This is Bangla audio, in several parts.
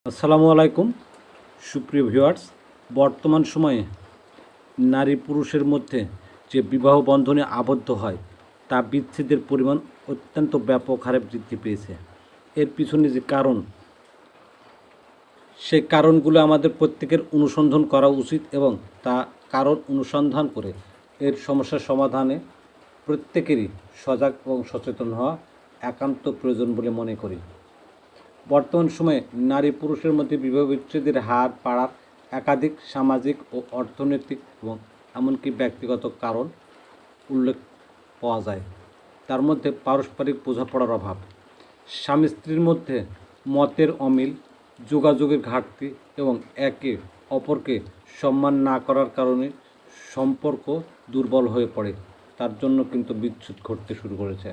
আসসালামু আলাইকুম সুপ্রিয় ভিউয়ার্স। বর্তমান সময়ে নারী পুরুষের মধ্যে যে বিবাহ বন্ধনে আবদ্ধ হয় তা বিচ্ছেদের পরিমাণ অত্যন্ত ব্যাপক হারে বৃদ্ধি পেয়েছে। এর পিছনে যে কারণ, সেই কারণগুলো আমাদের প্রত্যেকের অনুসন্ধান করা উচিত এবং তা কারণ অনুসন্ধান করে এর সমস্যার সমাধানে প্রত্যেকেরই সজাগ এবং সচেতন হওয়া একান্ত প্রয়োজন বলে মনে করি। বর্তমান সময়ে নারী পুরুষের মধ্যে বিবাহ বিচ্ছেদের হার বাড়ার একাধিক সামাজিক ও অর্থনৈতিক এবং এমনকি ব্যক্তিগত কারণ উল্লেখ পাওয়া যায়। তার মধ্যে পারস্পরিক বোঝাপড়ার অভাব, স্বামী স্ত্রীর মধ্যে মতের অমিল, যোগাযোগের ঘাটতি এবং একে অপরকে সম্মান না করার কারণে সম্পর্ক দুর্বল হয়ে পড়ে, তার জন্য কিন্তু বিচ্ছেদ ঘটতে শুরু করেছে।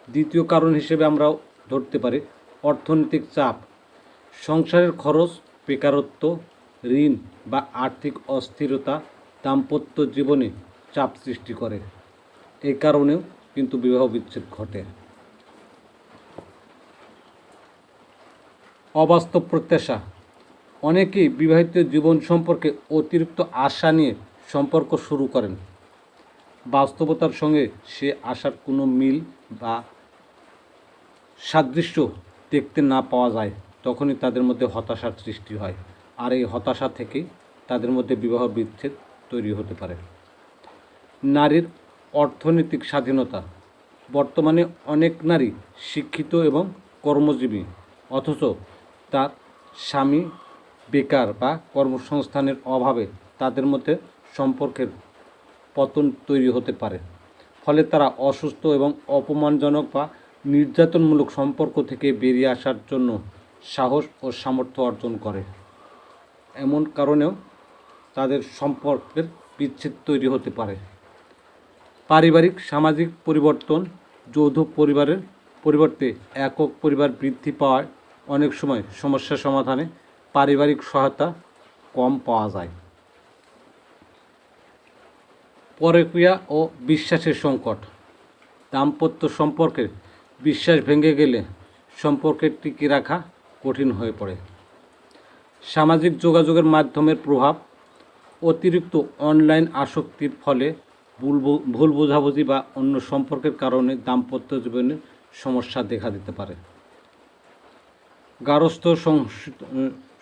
দ্বিতীয় কারণ হিসেবে আমরা ধরতে পারি অর্থনৈতিক চাপ। সংসারের খরচ, বেকারত্ব, ঋণ বা আর্থিক অস্থিরতা দাম্পত্য জীবনে চাপ সৃষ্টি করে। এই কারণেও কিন্তু বিবাহ বিচ্ছেদ ঘটে। অবাস্তব প্রত্যাশা। অনেকেই বিবাহিত জীবন সম্পর্কে অতিরিক্ত আশা নিয়ে সম্পর্ক শুরু করেন। বাস্তবতার সঙ্গে সে আশার কোনো মিল বা সাদৃশ্য দেখতে না পাওয়া যায়, তখনই তাদের মধ্যে হতাশার সৃষ্টি হয়। আর এই হতাশা থেকেই তাদের মধ্যে বিবাহ বিচ্ছেদ তৈরি হতে পারে। নারীর অর্থনৈতিক স্বাধীনতা। বর্তমানে অনেক নারী শিক্ষিত এবং কর্মজীবী, অথচ তার স্বামী বেকার বা কর্মসংস্থানের অভাবে তাদের মধ্যে সম্পর্কের পতন তৈরি হতে পারে। ফলে তারা অসুস্থ এবং অপমানজনক বা নির্যাতনমূলক সম্পর্ক থেকে বেরিয়ে আসার জন্য সাহস ও সামর্থ্য অর্জন করে। এমন কারণেও তাদের সম্পর্কের বিচ্ছেদ তৈরি হতে পারে। পারিবারিক সামাজিক পরিবর্তন। যৌথ পরিবারের পরিবর্তে একক পরিবার বৃদ্ধি পাওয়ায় অনেক সময় সমস্যা সমাধানে পারিবারিক সহায়তা কম পাওয়া যায়। পরকীয়া ও বিশ্বাসের সংকট। দাম্পত্য সম্পর্কে বিশ্বাস ভেঙে গেলে সম্পর্কে টিকিয়ে রাখা কঠিন হয়ে পড়ে। সামাজিক যোগাযোগের মাধ্যমের প্রভাব। অতিরিক্ত অনলাইন আসক্তির ফলে ভুল বোঝাবুঝি বা অন্য সম্পর্কের কারণে দাম্পত্য জীবনে সমস্যা দেখা দিতে পারে। গার্হস্থ্য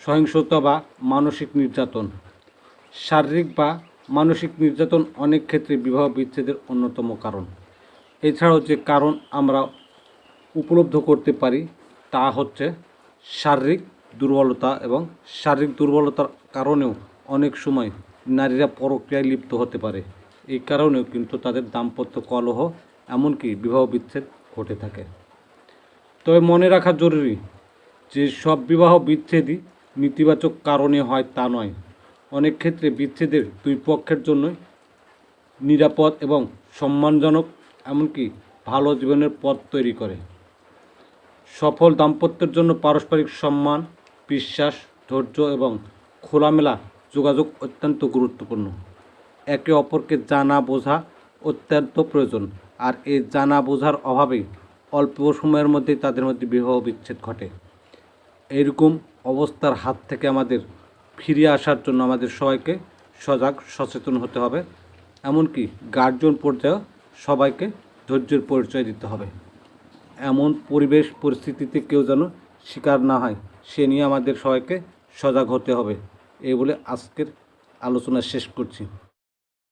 সহিংসতা বা মানসিক নির্যাতন। শারীরিক বা মানসিক নির্যাতন অনেক ক্ষেত্রে বিবাহ বিচ্ছেদের অন্যতম কারণ। এছাড়াও যে কারণ আমরা উপলব্ধি করতে পারি তা হচ্ছে শারীরিক দুর্বলতা, এবং শারীরিক দুর্বলতার কারণেও অনেক সময় নারীরা পরক্রিয়ায় লিপ্ত হতে পারে। এই কারণেও কিন্তু তাদের দাম্পত্য কলহ, এমনকি বিবাহ বিচ্ছেদ ঘটে থাকে। তবে মনে রাখা জরুরি যে সব বিবাহ বিচ্ছেদই নেতিবাচক কারণে হয় তা নয়। অনেক ক্ষেত্রে বিচ্ছেদের দুই পক্ষের জন্যই নিরাপদ এবং সম্মানজনক, এমনকি ভালো জীবনের পথ তৈরি করে। সফল দাম্পত্যের জন্য পারস্পরিক সম্মান, বিশ্বাস, ধৈর্য এবং খোলামেলা যোগাযোগ অত্যন্ত গুরুত্বপূর্ণ। একে অপরকে জানা বোঝা অত্যন্ত প্রয়োজন। আর এই জানা বোঝার অভাবেই অল্প সময়ের মধ্যেই তাদের মধ্যে বিবাহ বিচ্ছেদ ঘটে। এইরকম অবস্থার হাত থেকে আমাদের ফিরে আসার জন্য আমাদের সবাইকে সজাগ সচেতন হতে হবে, এমনকি গার্জিয়ান পর্যায়ে সবাইকে ধৈর্যের পরিচয় দিতে হবে। এমন পরিবেশ পরিস্থিতিতে কেউ যেন শিকার না হয়, সে নিয়ে আমাদের সবাইকে সজাগ হতে হবে। এই বলে আজকের আলোচনা শেষ করছি।